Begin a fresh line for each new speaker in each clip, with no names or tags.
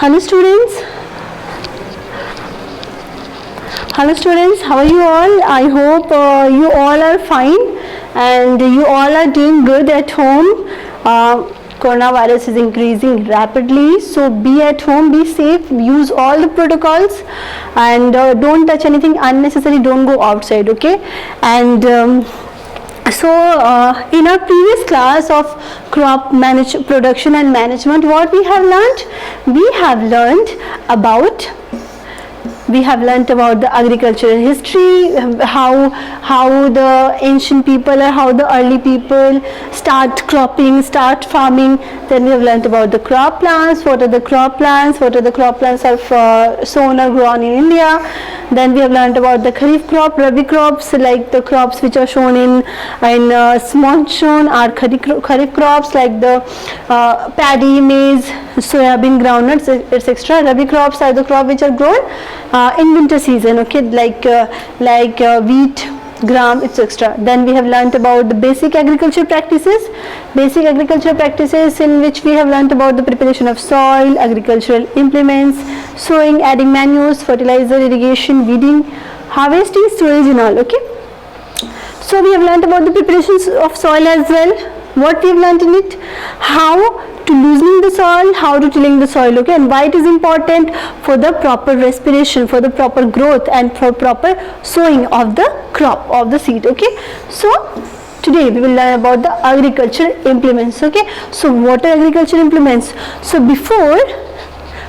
Hello students. Hello students, how are you all? I hope you all are fine and you all are doing good at home. Coronavirus is increasing rapidly, so be at home, be safe, use all the protocols, and don't touch anything unnecessary, don't go outside, okay? And in our previous class of crop production and management, what we have learned? We have learned about the agricultural history, how the ancient people or how the early people start cropping, start farming. Then we have learned about the crop plants. What are the crop plants? What are the crop plants are sown or grown in India? Then we have learned about the kharif crop, rabi crops, like the crops which are shown in monsoon are kharif crops, like the paddy, maize, soybean, groundnuts, etc. Rabi crops are the crop which are grown in winter season, okay, like wheat, gram, etc. Then we have learnt about the basic agriculture practices in which we have learnt about the preparation of soil, agricultural implements, sowing, adding manures, fertilizer, irrigation, weeding, harvesting, storage and all, okay. So we have learnt about the preparations of soil as well. What we have learnt in it? How to loosening the soil, how to tilling the soil, okay, and why it is important for the proper respiration, for the proper growth and for proper sowing of the crop, of the seed, okay. So today we will learn about the agricultural implements, okay. So what are agricultural implements? So before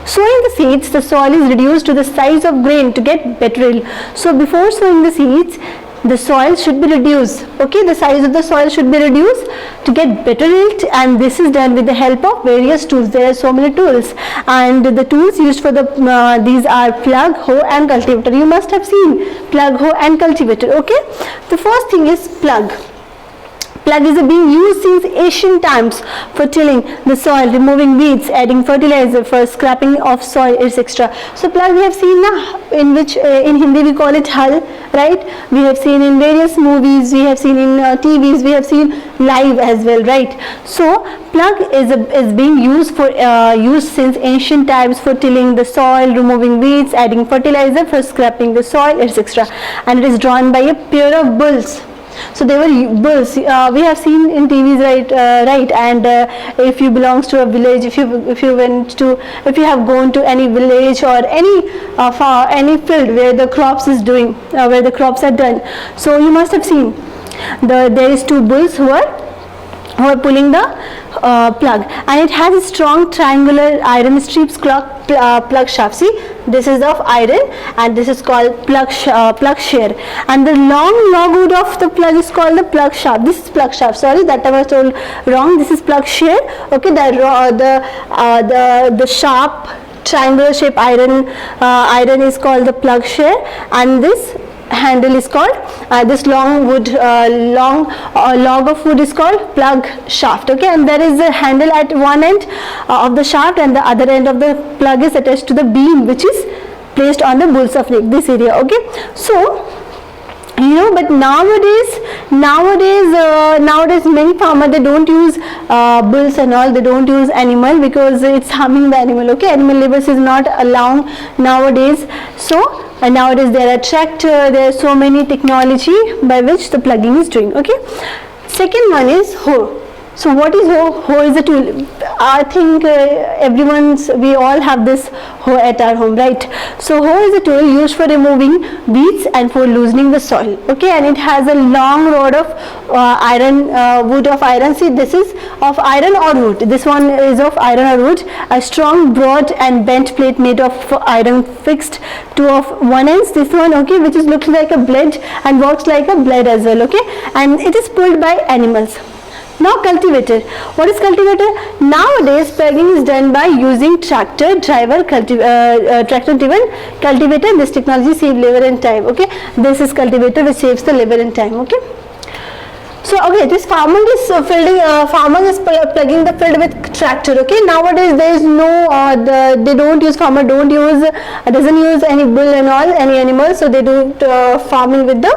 sowing the seeds, the soil is reduced to the size of grain to get better yield. So before sowing the seeds, the soil should be reduced, okay, the size of the soil should be reduced to get better yield, and this is done with the help of various tools. There are so many tools, and the tools used for these are plug, hoe and cultivator. You must have seen plug, hoe and cultivator, okay. The first thing is plug. Plug is being used since ancient times for tilling the soil, removing weeds, adding fertilizer, for scraping of soil, etc. So plug we have seen now, in which in Hindi we call it hal, right? We have seen in various movies, we have seen in TVs, we have seen live as well, right? So plug is being used since ancient times for tilling the soil, removing weeds, adding fertilizer, for scraping the soil, etc. And it is drawn by a pair of bulls. So they were bulls. We have seen in TVs, right? And if you belongs to a village, if you have gone to any village or any field where the crops are done, so you must have seen there is two bulls who are pulling the plug, and it has a strong triangular iron strips plug shaft. See, this is of iron and this is called plug shear, and the long logwood of the plug is called the plug shaft. This is plug shaft, sorry, that I was told wrong. This is plug shear, okay. The sharp triangular shape iron is called the plug shear, and this handle is called this long log of wood is called plug shaft, okay. And there is a handle at one end of the shaft, and the other end of the plug is attached to the beam which is placed on the bulls of neck, this area, okay. So but nowadays many farmers, they don't use bulls and all, they don't use animal because it's harming the animal, okay. Animal labor is not allowed nowadays. So nowadays there are tractor, there are so many technology by which the plugging is doing, okay. Second one is hoe. So what is hoe? Hoe is a tool. I think we all have this hoe at our home, right? So hoe is a tool used for removing weeds and for loosening the soil, okay. And it has a long rod of wood of iron. See, this is of iron or wood. This one is of iron or wood. A strong, broad and bent plate made of iron fixed to of one end. This one, okay, which looks like a blade and works like a blade as well, okay. And it is pulled by animals. Now cultivator. What is cultivator? Nowadays plugging is done by using tractor driven cultivator. This technology saves labor and time, okay. This is cultivator which saves the labor and time, okay. So okay, this farmer is plugging the field with tractor, okay. Nowadays there is no doesn't use any bull and all, any animal, so they do farming with the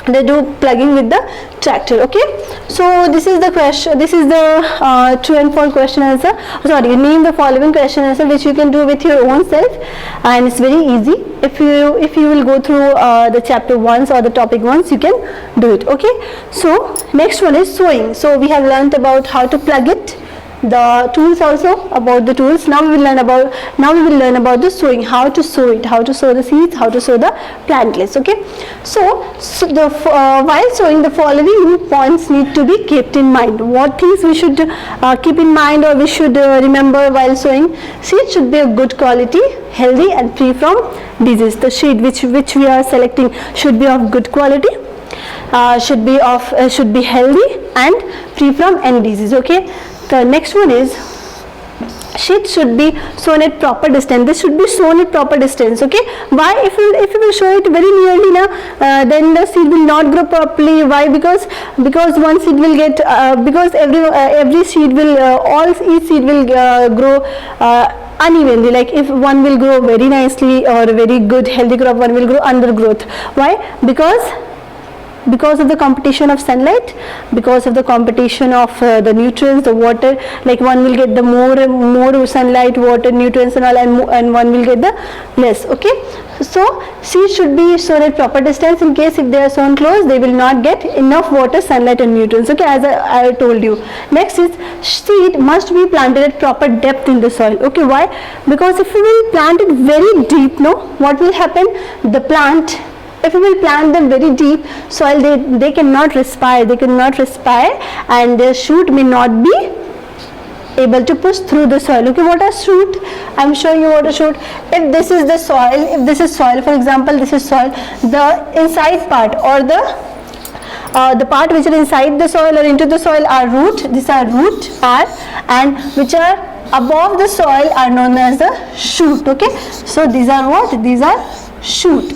they do plugging with the tractor. Okay, so this is the question, this is the true and false question answer. Sorry, name the following question answer which you can do with your own self, and it's very easy. If you will go through the chapter once or the topic once, you can do it. Okay, so next one is sowing. So we have learnt about how to plug it, the tools also, about the tools. Now we will learn about the sowing, how to sow it, how to sow the seeds, how to sow the plantlets. Okay, so the while sowing, the following points need to be kept in mind. What things we should keep in mind, or we should remember while sowing? Seed should be of good quality, healthy and free from disease. The seed which we are selecting should be of good quality, should be healthy and free from any disease. Okay, the next one is seed should be sown at proper distance. This should be sown at proper distance. Okay, why? If you will sow it very nearly now, then the seed will not grow properly. Why? Because one seed will get because every seed will each seed will grow unevenly. Like if one will grow very nicely or a very good healthy crop, one will grow undergrowth. Why? Because of the competition of sunlight, because of the competition of the nutrients, the water. Like one will get the more sunlight, water, nutrients and all, and one will get the less. Okay, so seeds should be sown at proper distance. In case if they are sown close, they will not get enough water, sunlight and nutrients. Okay, as I told you. Next is seed must be planted at proper depth in the soil. Okay, why? Because if you will plant it very deep, no, what will happen? The plant, if you will plant them very deep soil, they cannot respire, and their shoot may not be able to push through the soil. Okay, what a shoot? I am showing you what a shoot. If this is the soil, if this is soil, for example, this is soil, the inside part or the part which are inside the soil or into the soil are root. These are root, and which are above the soil are known as the shoot. Okay, so these are what? These are shoot.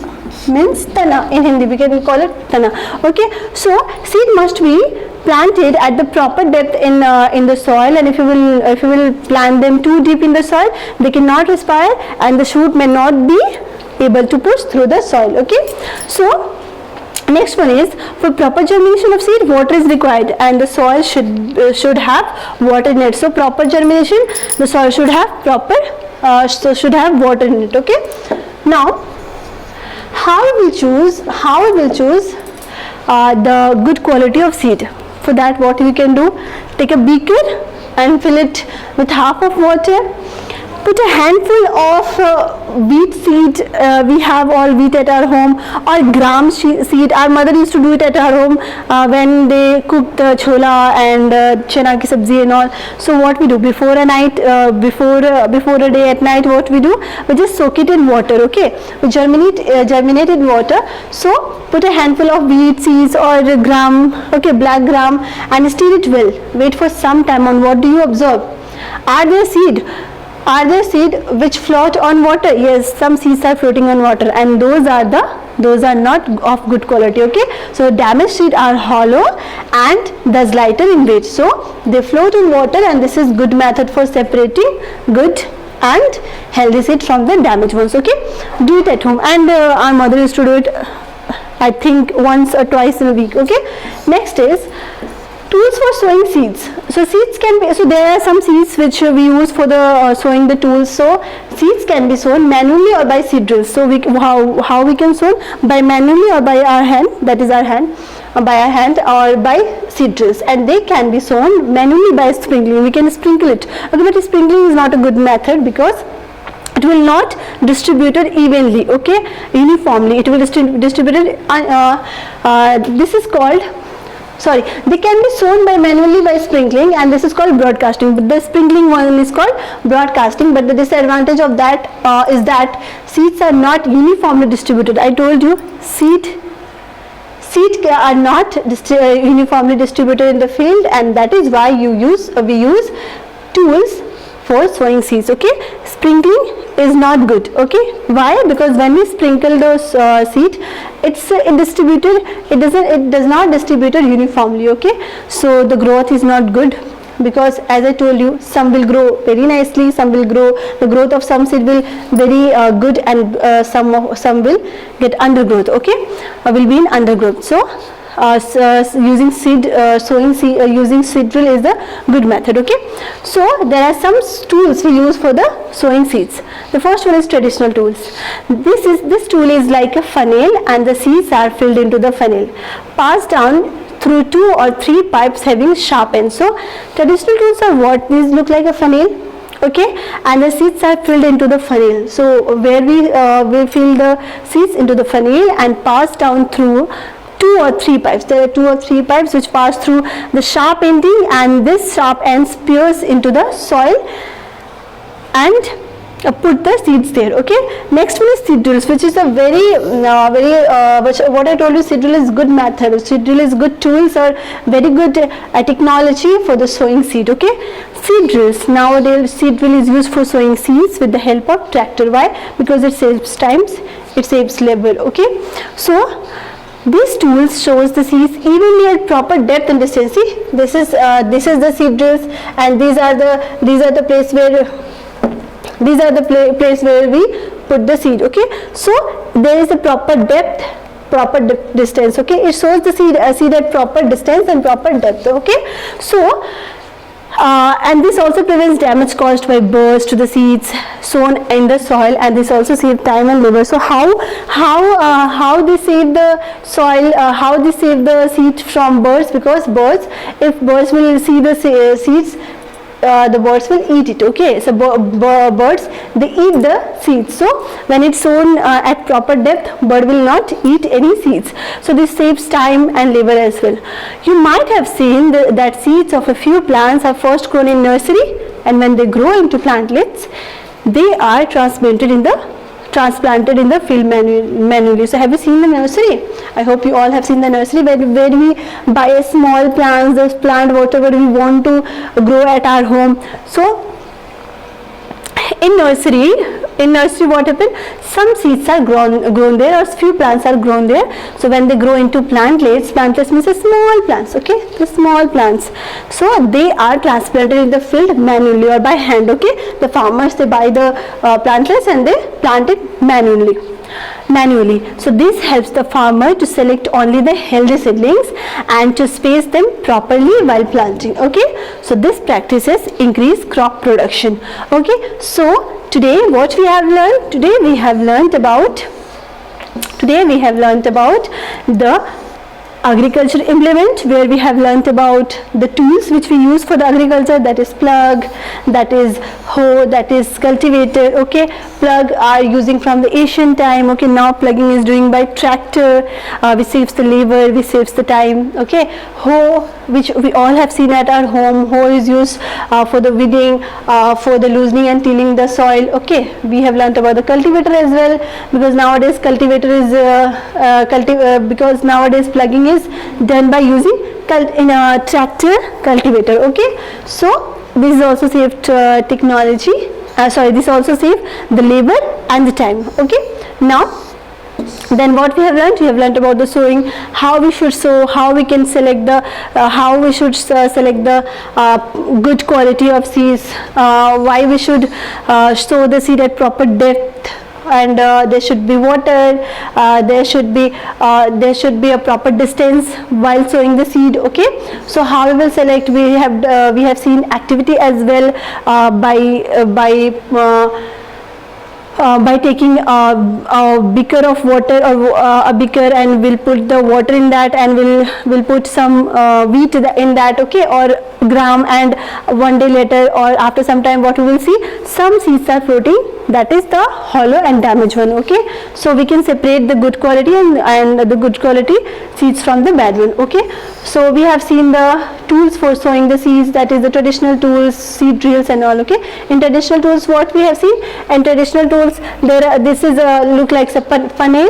Means tana in Hindi, we can call it tana. Okay, so seed must be planted at the proper depth in the soil, and if you will plant them too deep in the soil, they cannot respire and the shoot may not be able to push through the soil. Okay, so next one is, for proper germination of seed, water is required and the soil should have water in it. So proper germination, the soil should have should have water in it. Okay, now how we will choose the good quality of seed? For that, what we can do, take a beaker and fill it with half of water. Put a handful of wheat seed. We have all wheat at our home, or gram seed. Our mother used to do it at our home when they cooked the chola and chana ki sabzi and all. So what we do, before a day at night, what we do, we just soak it in water. Okay, we germinate in water. So put a handful of wheat seeds or gram, okay, black gram, and stir it well. Wait for some time. On what do you observe? Are there seed which float on water? Yes, some seeds are floating on water, and those are not of good quality. Okay, so damaged seeds are hollow and thus lighter in weight, so they float in water, and this is good method for separating good and healthy seed from the damaged ones. Okay, do it at home, and our mother used to do it, I think, once or twice in a week. Okay, next is tools for sowing seeds. So seeds can be, so there are some seeds which we use for the sowing the tools. So seeds can be sown manually or by seed drills. So how we can sow? By manually or by our hand, that is our hand, by our hand, or by seed drills, and they can be sown manually by sprinkling. We can sprinkle it. Okay, but sprinkling is not a good method because it will not distribute it evenly, okay, uniformly. It will distribute it. This is called, sorry, they can be sown by manually by sprinkling, and this is called broadcasting. But the sprinkling one is called broadcasting. But the disadvantage of that is that seeds are not uniformly distributed. I told you, seed are not uniformly distributed in the field, and that is why we use tools for sowing seeds. Okay, sprinkling is not good. Okay, why? Because when we sprinkle those seed, it does not distribute uniformly. Okay, so the growth is not good. because as I told you, some will grow very nicely, some will grow, the growth of some seed will very good, and some will get undergrowth, okay, will be in undergrowth. So using seed sowing seed using seed drill is the good method, okay. So there are some tools we use for the sowing seeds. The first one is traditional tools. This tool is like a funnel, and the seeds are filled into the funnel, passed down through 2 or 3 pipes having sharp ends. So traditional tools are what? These look like a funnel, okay, and the seeds are filled into the funnel. So where we fill the seeds into the funnel and pass down through 2 or 3 pipes. There are 2 or 3 pipes which pass through the sharp ending, and this sharp ends pierce into the soil and put the seeds there, okay. Next one is seed drills, which is a what I told you, seed drill is good method, seed drill is good tools or very good technology for the sowing seed, okay. Seed drills, nowadays seed drill is used for sowing seeds with the help of tractor. Why? Because it saves times, it saves labor, okay. So these tools shows the seeds evenly at proper depth and distance. See, this is the seed drills, and these are the place where we put the seed, okay. So there is a proper depth, proper distance, okay. It shows the seed at proper distance and proper depth, okay. So and this also prevents damage caused by birds to the seeds sown in the soil, and this also saves time and labor. So how they save the soil, how they save the seed from birds? Because if birds will see the seeds, the birds will eat it, okay. So birds, they eat the seeds. So when it's sown at proper depth, bird will not eat any seeds. So this saves time and labor as well. You might have seen that seeds of a few plants are first grown in nursery, and when they grow into plantlets, they are transplanted in the field manually. So have you seen the nursery? I hope you all have seen the nursery where we buy a small plants, those plant whatever we want to grow at our home. So in nursery what happens? Some seeds are grown there, or few plants are grown there. So when they grow into plantlets means a small plants, okay, the small plants. So they are transplanted in the field manually or by hand, okay. The farmers, they buy the plantlets and they plant it manually. So this helps the farmer to select only the healthy seedlings and to space them properly while planting, okay. So this practices increase crop production, okay. So today what we have learned? Today we have learned about the agriculture implement, where we have learnt about the tools which we use for the agriculture, that is plug, that is hoe, that is cultivated, okay. Plug are using from the ancient time, okay. Now plugging is doing by tractor, which saves the labor, which saves the time, okay. Hoe, which we all have seen at our home, hoe is used for the weeding, for the loosening and tilling the soil, okay. We have learnt about the cultivator as well, because nowadays cultivator is because nowadays plugging is done by using in a tractor cultivator, okay. So this is also saved technology, this also saved the labor and the time, okay. Now then what we have learnt? We have learnt about the sowing, how we should sow, how we can select the good quality of seeds, why we should sow the seed at proper depth, and there should be water, there should be a proper distance while sowing the seed, okay. So how we will select? We have seen activity as well, by taking a beaker of water, or a beaker, and we'll put the water in that, and we'll put some wheat in that, okay, or gram, and one day later or after some time what we will see, some seeds are floating, that is the hollow and damaged one, okay. So we can separate the good quality and the good quality seeds from the bad one, okay. So we have seen the tools for sowing the seeds, that is the traditional tools, seed drills and all, okay. In traditional tools what we have seen? In traditional tools this is look like a funnel,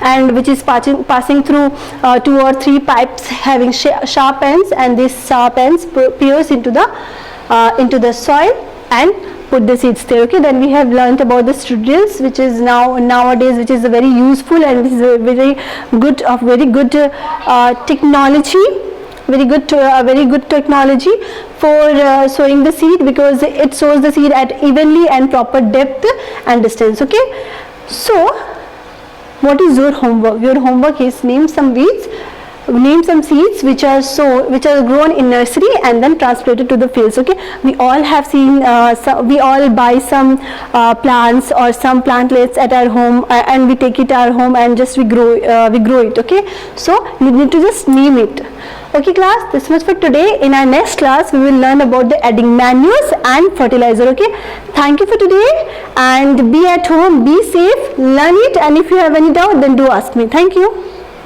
and which is passing through 2 or 3 pipes having sharp ends, and these sharp ends pierce into the soil and put the seeds there, okay. Then we have learnt about the drills, which is nowadays which is a very useful and is a very good technology very good technology for sowing the seed, because it sows the seed at evenly and proper depth and distance. Okay, so what is your homework? Your homework is name some weeds, name some seeds which are grown in nursery and then transplanted to the fields. Okay, we all have seen we all buy some plants or some plantlets at our home, and we take it to our home and just we grow it. Okay, so you need to just name it. Okay class, this much for today. In our next class we will learn about the adding manures and fertilizer. Okay, thank you for today, and be at home, be safe, learn it, and if you have any doubt then do ask me. Thank you.